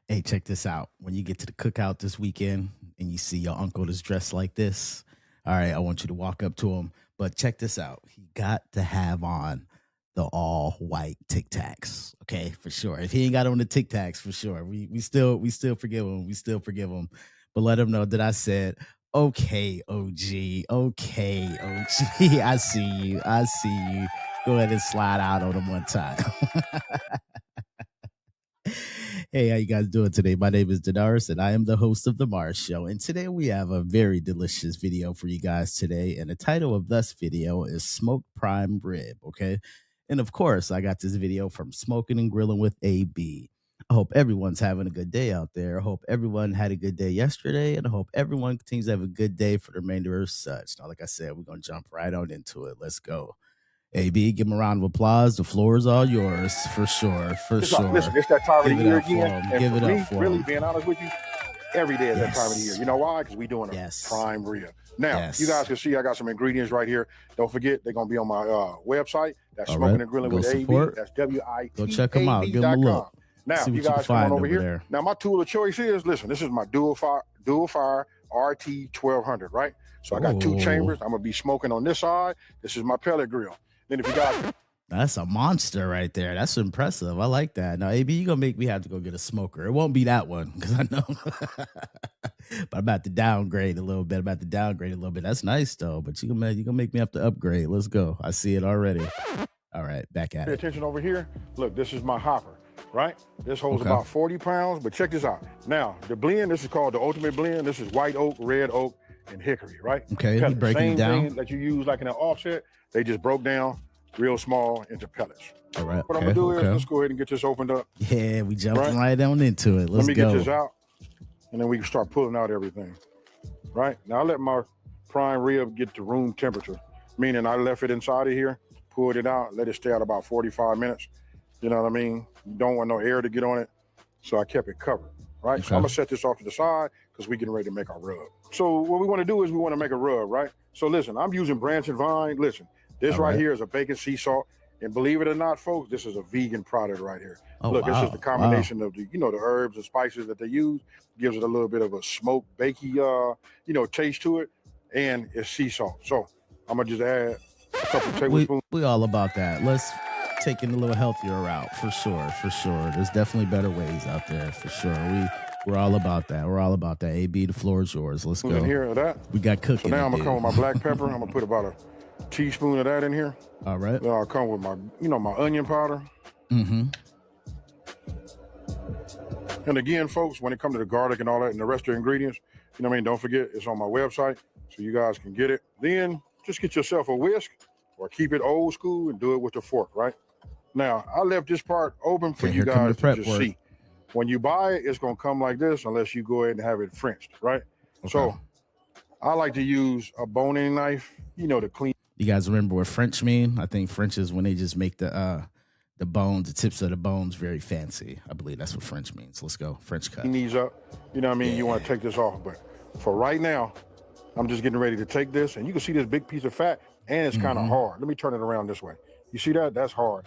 Hey, check this out. When you get to the cookout this weekend and you see your uncle that's dressed like this, all right, I want you to walk up to him. But check this out. He got to have on the all white Tic Tacs. Okay, for sure. If he ain't got on the Tic Tacs, for sure. We still forgive him. We still forgive him. But let him know that I said, okay, OG. Okay, OG. I see you. I see you. Go ahead and slide out on him one time. Hey, how you guys doing today? My name is Denarse, and I am the host of The Marsh Show. And today we have a very delicious video for you guys today. And the title of this video is Smoked Prime Rib, okay? And of course, I got this video from Smoking and Grilling with AB. I hope everyone's having a good day out there. I hope everyone had a good day yesterday, and I hope everyone continues to have a good day for the remainder of such. Now, like I said, we're going to jump right on into it. Let's go. AB, give him a round of applause. The floor is all yours, for sure, for sure. Listen, it's that time of the year again. And Give for it me, up for really him. being honest with you, every day is that time of the year. Yes. You know why? Because we're doing a Yes. prime rib. Now, Yes. you guys can see I got some ingredients right here. Don't forget, they're going to be on my website. That's All Smoking right. and Grilling Go with support. AB. That's WITAB.com. Go check 'em out. Give 'em a look. Now, See you what you guys can come on find over over here. there. Now, my tool of choice is, listen, this is my dual fire RT 1200, right? So I got two Ooh. chambers. I'm going to be smoking on this side. This is my pellet grill. Then if you guys... That's a monster right there. That's impressive. I like that. Now, AB, you're going to make me have to go get a smoker. It won't be that one because I know. But I'm about to downgrade a little bit. That's nice, though. But you're going to make me have to upgrade. Let's go. I see it already. All right, back at Pay it. attention over here. Look, this is my hopper, right? This holds about 40 pounds, but check this out. Now, the blend, this is called the ultimate blend. This is white oak, red oak, and hickory, right? Okay, Pellets. you breaking it down? Same thing that you use like in an offset, they just broke down real small into pellets. All right. What I'm gonna do is, let's go ahead and get this opened up. Yeah, we jumping right on into it. Let's Let me go. get this out, and then we can start pulling out everything, right? Now, I let my prime rib get to room temperature, meaning I left it inside of here, pulled it out, let it stay out about 45 minutes. You know what I mean? You don't want no air to get on it, so I kept it covered, right? So I'm gonna set this off to the side because we're getting ready to make our rub. So what we wanna do is we wanna make a rub, right? So listen, I'm using Branch and Vine. Listen, this right here is a bacon sea salt. And believe it or not, folks, this is a vegan product right here. Oh, look, wow. This is the combination of the, the herbs and spices that they use. Gives it a little bit of a smoked, bakey, taste to it. And it's sea salt. So I'm gonna just add a couple tablespoons. We all about that. Let's take it a little healthier route, for sure, for sure. There's definitely better ways out there, for sure. We're all about that. We're all about that. AB, the floor is yours. Let's go. In here of that. We got cooking. So now I'm gonna come with my black pepper. I'm gonna put about a teaspoon of that in here. All right. Then I'll come with my, my onion powder. Mm-hmm. And again, folks, when it comes to the garlic and all that and the rest of the ingredients, don't forget it's on my website so you guys can get it. Then just get yourself a whisk or keep it old school and do it with a fork, right? Now, I left this part open for you guys to just see. When you buy it, it's going to come like this unless you go ahead and have it Frenched, right? Okay. So I like to use a boning knife, to clean. You guys remember what French mean? I think French is when they just make the bones, the tips of the bones very fancy. I believe that's what French means. Let's go. French cut. These up. You know what I mean? Yeah. You want to take this off. But for right now, I'm just getting ready to take this. And you can see this big piece of fat, and it's kind of hard. Let me turn it around this way. You see that? That's hard.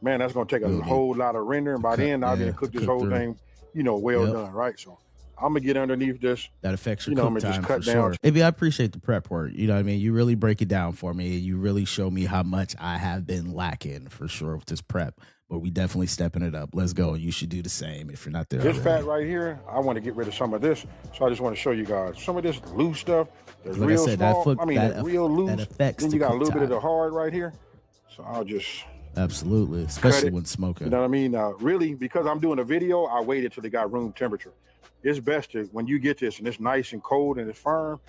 Man, that's going to take a whole lot of rendering. By then, I'll be able to cook this whole thing, well done, right? So I'm going to get underneath this. That affects your cook time, just cut for down. Sure. Maybe I appreciate the prep work. You know what I mean? You really break it down for me. You really show me how much I have been lacking, for sure, with this prep. But we definitely stepping it up. Let's go. You should do the same if you're not there This already. fat right here, I want to get rid of some of this. So I just want to show you guys some of this loose stuff. That's like real small. That real loose. That affects then you got a little time. bit of the hard right here. So I'll just... Absolutely, especially when smoking. You know what I mean? Really, because I'm doing a video, I waited till it got room temperature. It's best to, when you get this and it's nice and cold and it's firm,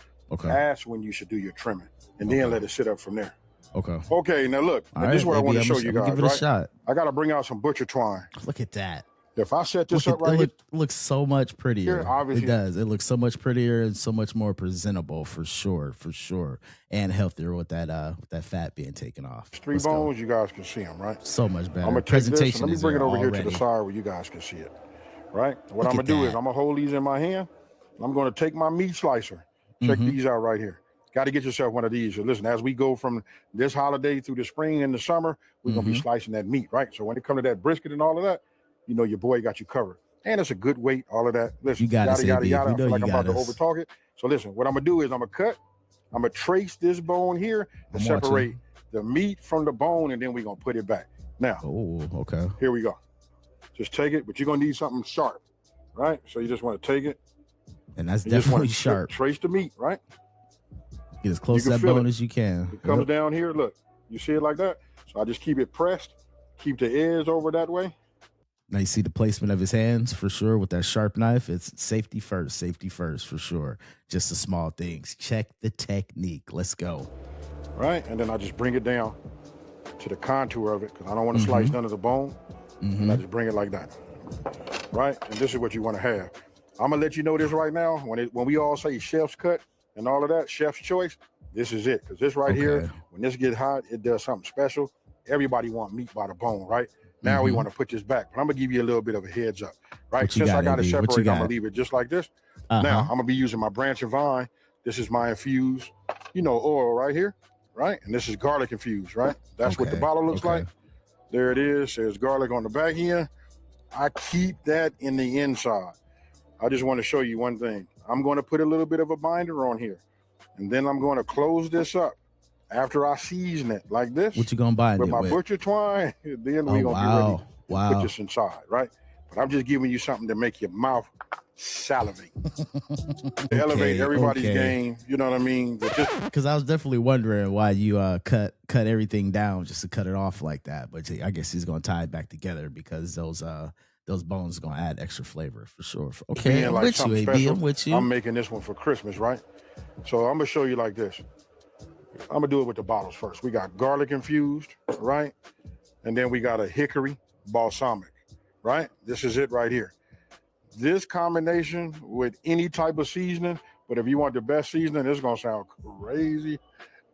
that's when you should do your trimming. And then let it sit up from there. Okay, now look, this is what I want to show you guys, give it a shot. I got to bring out some butcher twine. Look at that. If I set this up right here, it looks so much prettier. Obviously, it does. It looks so much prettier and so much more presentable, for sure, and healthier with that fat being taken off. Three bones, you guys can see them, right? So much better. I'm gonna take this and let me bring it over here to the side where you guys can see it, right? What I'm gonna do is I'm gonna hold these in my hand. I'm gonna take my meat slicer. Check these out right here. Got to get yourself one of these. So listen, as we go from this holiday through the spring and the summer, we're gonna be slicing that meat, right? So when it comes to that brisket and all of that, your boy got you covered. and it's a good weight, all of that. Listen, You got yada, us, yada, AB. yada. We I know feel like you I'm about got to us. overtalk it. So listen, what I'm gonna do is I'm gonna cut, I'm gonna trace this bone here and separate the meat from the bone, and then we're gonna put it back. Now, oh, okay. Here we go. Just take it, but you're gonna need something sharp, right? So you just want to take it. And that's definitely sharp. Trace the meat, right? Get as close to that bone as you can. It comes down here. Look, you see it like that? So I just keep it pressed, keep the edge over that way. Now you see the placement of his hands for sure with that sharp knife. It's safety first for sure. Just the small things. Check the technique. Let's go. Right, and then I just bring it down to the contour of it because I don't want to slice none of the bone. And I just bring it like that. Right, and this is what you want to have. I'm gonna let you know this right now. When we all say chef's cut and all of that, chef's choice, this is it. Because this right here, when this gets hot, it does something special. Everybody want meat by the bone, right? Now we want to put this back, but I'm gonna give you a little bit of a heads up, right? Since I got to separate, I'm gonna leave it just like this. Now I'm gonna be using my branch and vine. This is my infused, oil right here, right? And this is garlic infused, right? That's what the bottle looks like. There it is. Says garlic on the back end. I keep that in the inside. I just want to show you one thing. I'm going to put a little bit of a binder on here, and then I'm going to close this up. After I season it like this, what you gonna bind with it my with? butcher twine, then we're gonna be ready to put this inside, right? But I'm just giving you something to make your mouth salivate, elevate everybody's game. You know what I mean? Because I was definitely wondering why you cut everything down just to cut it off like that. But I guess he's gonna tie it back together because those bones are gonna add extra flavor for sure. Okay, I'm with you, AB. I'm with you. I'm making this one for Christmas, right? So I'm gonna show you like this. I'm gonna do it with the bottles first. We got garlic infused, right? And then we got a hickory balsamic, right? This is it right here. This combination with any type of seasoning, but if you want the best seasoning, it's gonna sound crazy.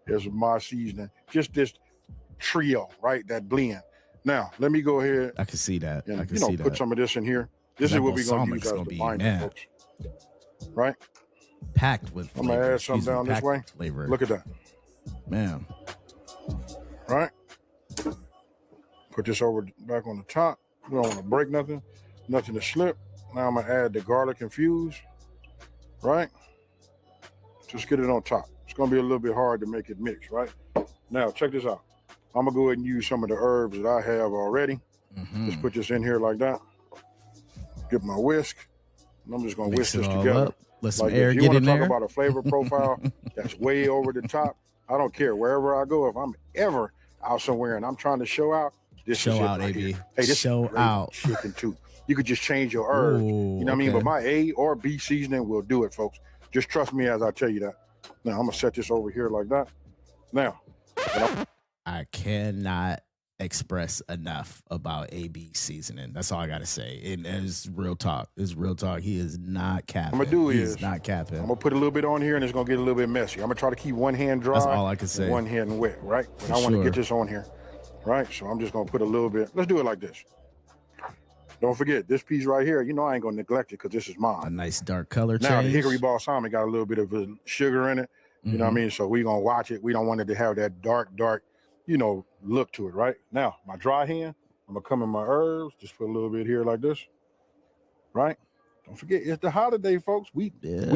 It's my seasoning. Just this trio, right? That blend. Now, let me go ahead. I can see that. And, I can see put some of this in here. This is what we're gonna use as the binder, folks. Right? Packed with flavor. I'm gonna add some down this way. Flavor. Look at that. Man. Right? Put this over back on the top. We don't want to break nothing to slip. Now I'm gonna add the garlic infused, right? Just get it on top. It's gonna be a little bit hard to make it mix, right? Now check this out. I'm gonna go ahead and use some of the herbs that I have already. Just put this in here like that. Get my whisk. And I'm just gonna whisk this together. Let some air get in there. You want to talk about a flavor profile that's way over the top? I don't care. Wherever I go, if I'm ever out somewhere and I'm trying to show out, this is it right here. Hey, this show out chicken too. You could just change your herbs. You know what I mean? But my A or B seasoning will do it, folks. Just trust me as I tell you that. Now I'm gonna set this over here like that. Now, I cannot express enough about AB seasoning. That's all I gotta say. And it's real talk. It's real talk. He is not capping. He's not capping. I'm gonna put a little bit on here and it's gonna get a little bit messy. I'm gonna try to keep one hand dry. That's all I can say. One hand wet, right? But I want to get this on here, right? So I'm just gonna put a little bit. Let's do it like this. Don't forget this piece right here. I ain't gonna neglect it because this is mine. A nice dark color now, change. The hickory balsamic got a little bit of sugar in it. You know what I mean? So we're gonna watch it. We don't want it to have that dark, look to it, right? Now, my dry hand, I'm gonna come in my herbs, just put a little bit here like this, right? Don't forget, it's the holiday, folks. We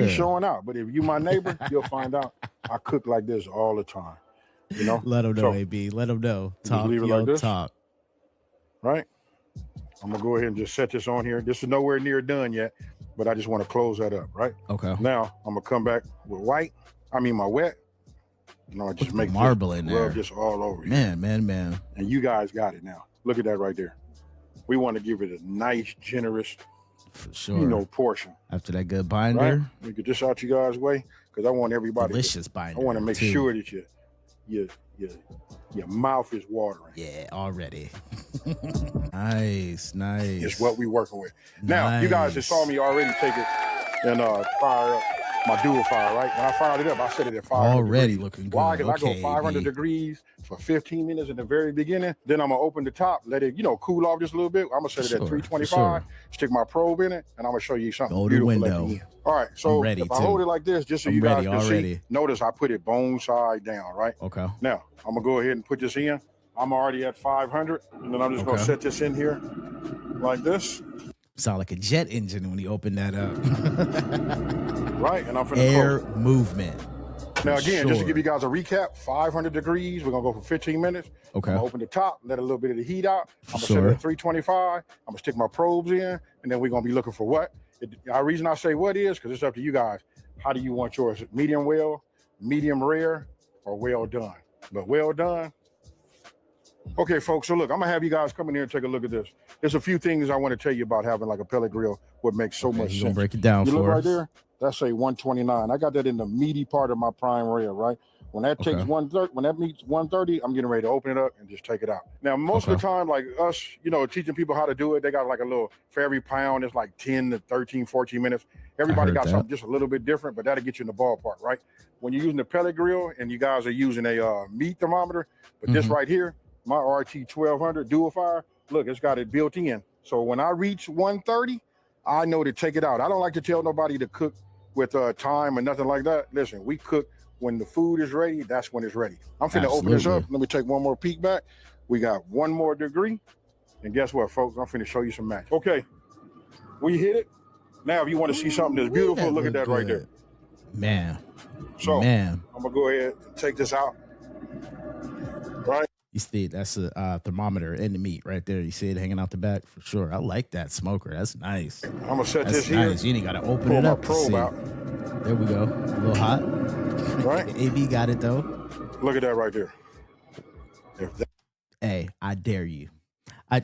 showing out. But if you my neighbor, you'll find out I cook like this all the time. Let them know, AB. Let them know. Talk, leave it like this. Talk. Right? I'm gonna go ahead and just set this on here. This is nowhere near done yet, but I just want to close that up, right? Okay. Now I'm gonna come back with my wet. I just make marble in there. Rub this all over here. Man. And you guys got it now. Look at that right there. We want to give it a nice, generous, for sure, portion. After that good binder. Right? Let me get this out you guys' way because I want everybody. Delicious binder. I want to make sure that your mouth is watering. Yeah, already. Nice. It's what we working with. Now, you guys that saw me already take it and fire up my dual fire, right? When I fired it up, I set it at 500 already degrees. Looking good. Why? Because I go 500 degrees for 15 minutes in the very beginning. Then I'm going to open the top, let it, cool off just a little bit. I'm going to set it at 325, stick my probe in it, and I'm going to show you something beautiful at the end. All right, so if I hold it like this, just so you guys can see, notice I put it bone side down, right? Okay. Now, I'm going to go ahead and put this in. I'm already at 500, and then I'm just going to set this in here like this. Sound like a jet engine when he opened that up. Right, and I'm finna Air close it. movement. Now, again, just to give you Sure. guys a recap, 500 degrees. We're going to go for 15 minutes. Okay. I'm going to open the top, let a little bit of the heat out. I'm going to set Sure. it at 325. I'm going to stick my probes in, and then we're going to be looking for what? The reason I say what is because it's up to you guys. How do you want yours? Medium well, medium rare, or well done? But well done. Okay, folks, so look, I'm going to have you guys come in here and take a look at this. There's a few things I want to tell you about having like a pellet grill, what makes so much sense. Break it down you for look us. right there, that's a 129. I got that in the meaty part of my prime rare, right? When that takes 130, when that meets 130, I'm getting ready to open it up and just take it out. Now, most of the time, like us, teaching people how to do it, they got like a little, for every pound, it's like 10 to 13, 14 minutes. Everybody got something just a little bit different, but that'll get you in the ballpark, right? When you're using the pellet grill and you guys are using a meat thermometer, but this right here, my RT 1200 dual fire, look, it's got it built in. So when I reach 130, I know to take it out. I don't like to tell nobody to cook with time or nothing like that. Listen, we cook when the food is ready, that's when it's ready. I'm finna open this up. Let me take one more peek back. We got one more degree. And guess what, folks? I'm finna show you some magic. Okay, we hit it. Now, if you want to see something that's beautiful, look at that right there. Man. So, I'm gonna go ahead and take this out. Right? You see, that's a thermometer in the meat right there. You see it hanging out the back for sure. I like that smoker. That's nice. I'm gonna set that's this here. Nice. You ain't gotta open it up. Probe out. There we go. A little hot. Right. AB got it though. Look at that right there. Hey, I dare you.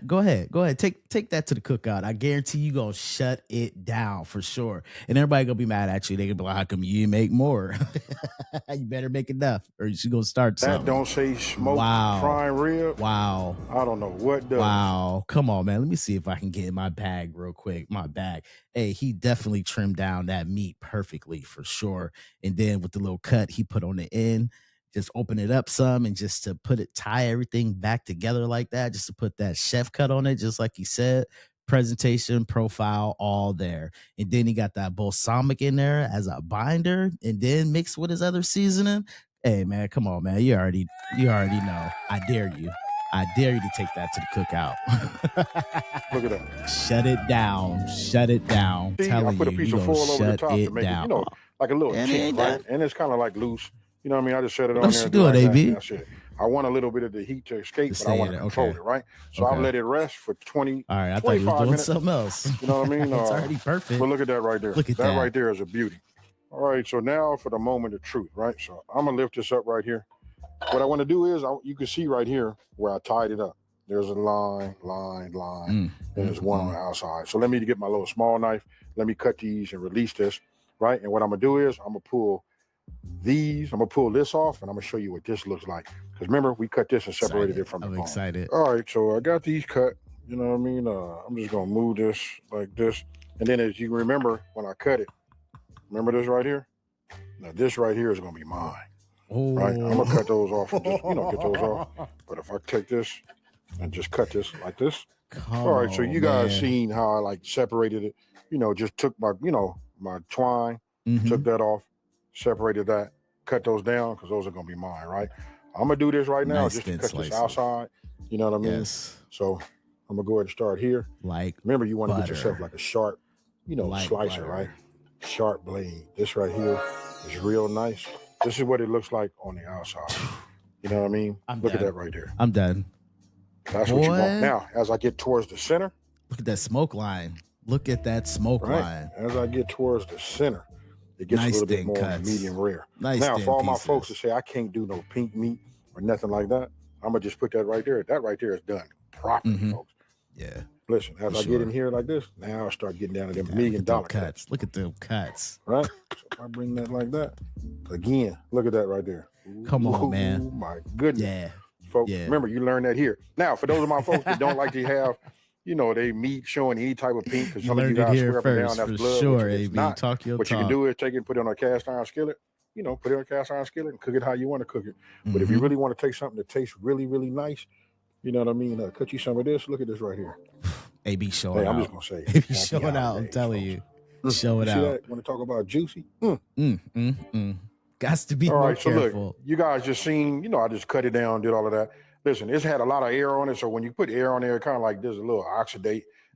Go ahead. Take that to the cookout. I guarantee you gonna shut it down for sure. And everybody gonna be mad at you. They gonna be like, how come you make more? You better make enough or you gonna start something. That don't say smoked prime rib. Wow. I don't know what does. Wow. Come on, man. Let me see if I can get in my bag real quick. My bag. Hey, he definitely trimmed down that meat perfectly for sure. And then with the little cut he put on the end, just open it up some and just to tie everything back together like that, just to put that chef cut on it, just like he said, presentation, profile, all there. And then he got that balsamic in there as a binder and then mixed with his other seasoning. Hey, man, come on, man. You already know. I dare you. I dare you to take that to the cookout. Look at that. Shut it down. Shut it down. See, I put a piece of foil over the top to make it, like a little chink, right? And it's kind of like loose. You know what I mean? I just set it on there. What you doing, AB? That's it. I want a little bit of the heat to escape, but I want to control it, right? So I'll let it rest for 20, all right, I thought you were doing minutes. Something else. You know what I mean? It's already perfect. But look at that right there. Look at that. Right there is a beauty. All right, so now for the moment of truth, right? So I'm going to lift this up right here. What I want to do is, you can see right here where I tied it up. There's a line, and there's one on the outside. So let me get my little small knife. Let me cut these and release this, right? And what I'm going to do is I'm going to pull these. I'm going to pull this off, and I'm going to show you what this looks like. Because remember, we cut this and separated it from the bone. I'm excited. All right, so I got these cut. You know what I mean? I'm just going to move this like this. And then as you remember, when I cut it, remember this right here? Now, this right here is going to be mine. Right? I'm going to cut those off and just, get those off. But if I take this and just cut this like this. All right, so you guys seen how I like separated it. Just took my, my twine, took that off, separated that, cut those down because those are going to be mine, right? I'm going to do this right now just to cut this outside. You know what I mean? Yes. So I'm going to go ahead and start here. Remember, you want to get yourself like a sharp, slicer, right? Sharp blade. This right here is real nice. This is what it looks like on the outside. You know what I mean? Look at that right there. I'm done. That's what you want. Now, as I get towards the center. Look at that smoke line. Look at that smoke line. As I get towards the center, it gets a little bit more medium rare. Now, for all my folks that say I can't do no pink meat or nothing like that, I'm going to just put that right there. That right there is done properly, folks. Yeah. Listen, as I get in here like this, now I start getting down to them $1 million cuts. Look at them cuts. Right? So if I bring that like that, again, look at that right there. Come on, man. Oh, my goodness. Yeah. Folks, remember, you learn that here. Now, for those of my folks that don't like to have, they meat showing any type of pink, because some of you guys swear up and down that's blood. Sure, it's not. What you can do is take it and put it on a cast iron skillet. Put it on a cast iron skillet and cook it how you want to cook it. But if you really want to take something that tastes really, really nice, you know what I mean? Cut you some of this. Look at this right here. AB showing out. I'm just going to say. AB showing out. I'm telling you. Show it out. See that? Want to talk about juicy? Got to be more careful. Look, you guys just seen, I just cut it down, did all of that. Listen, it's had a lot of air on it. So when you put air on there, kind of like there's a little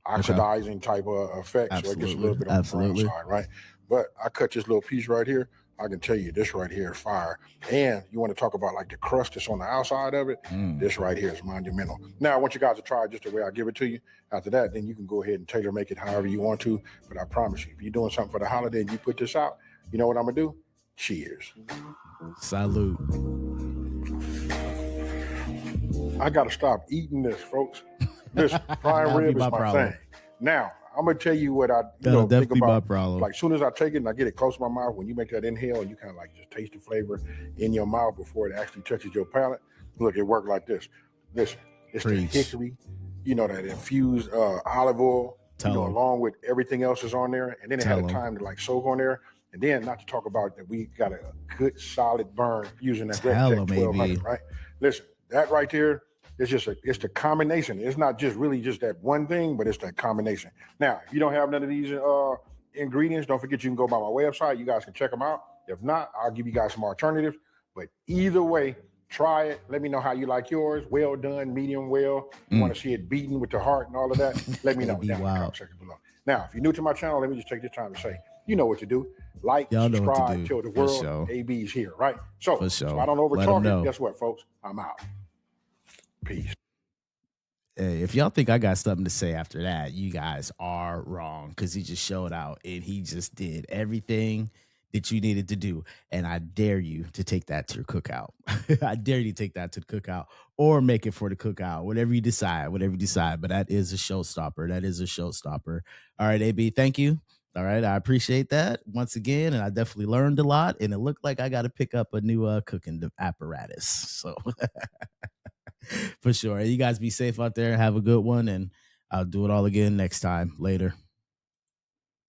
oxidizing type of effect. So it gets a little bit on the brown side, right? But I cut this little piece right here. I can tell you this right here is fire. And you want to talk about like the crust that's on the outside of it. This right here is monumental. Now, I want you guys to try it just the way I give it to you. After that, then you can go ahead and tailor make it however you want to. But I promise you, if you're doing something for the holiday and you put this out, you know what I'm going to do? Cheers. Salute. I got to stop eating this, folks. This prime rib is my thing. Now, I'm gonna tell you what I think about. Like, soon as I take it and I get it close to my mouth, when you make that inhale and you kind of like just taste the flavor in your mouth before it actually touches your palate. Look, it worked like this. Listen, it's the hickory, that infused olive oil, along with everything else is on there, and then it had a time to like soak on there, and then not to talk about that we got a good solid burn using that Rectech 1200, right? Listen, that right there. It's the combination. It's not just really just that one thing, but it's that combination. Now, if you don't have none of these ingredients, don't forget you can go by my website. You guys can check them out. If not, I'll give you guys some alternatives. But either way, try it. Let me know how you like yours. Well done, medium well. You want to see it beaten with the heart and all of that? Let me know down in the comment section below. Now, if you're new to my channel, let me just take this time to say, you know what to do. Like, subscribe, tell the world AB's here, right? So I don't overtalk it. Guess what, folks? I'm out. Peace. Hey, if y'all think I got something to say after that, you guys are wrong, because he just showed out and he just did everything that you needed to do. And I dare you to take that to your cookout. I dare you to take that to the cookout or make it for the cookout, whatever you decide. But that is a showstopper. All right, AB, thank you. All right, I appreciate that once again, and I definitely learned a lot, and it looked like I got to pick up a new cooking apparatus. So for sure. You guys be safe out there. Have a good one, and I'll do it all again next time. Later.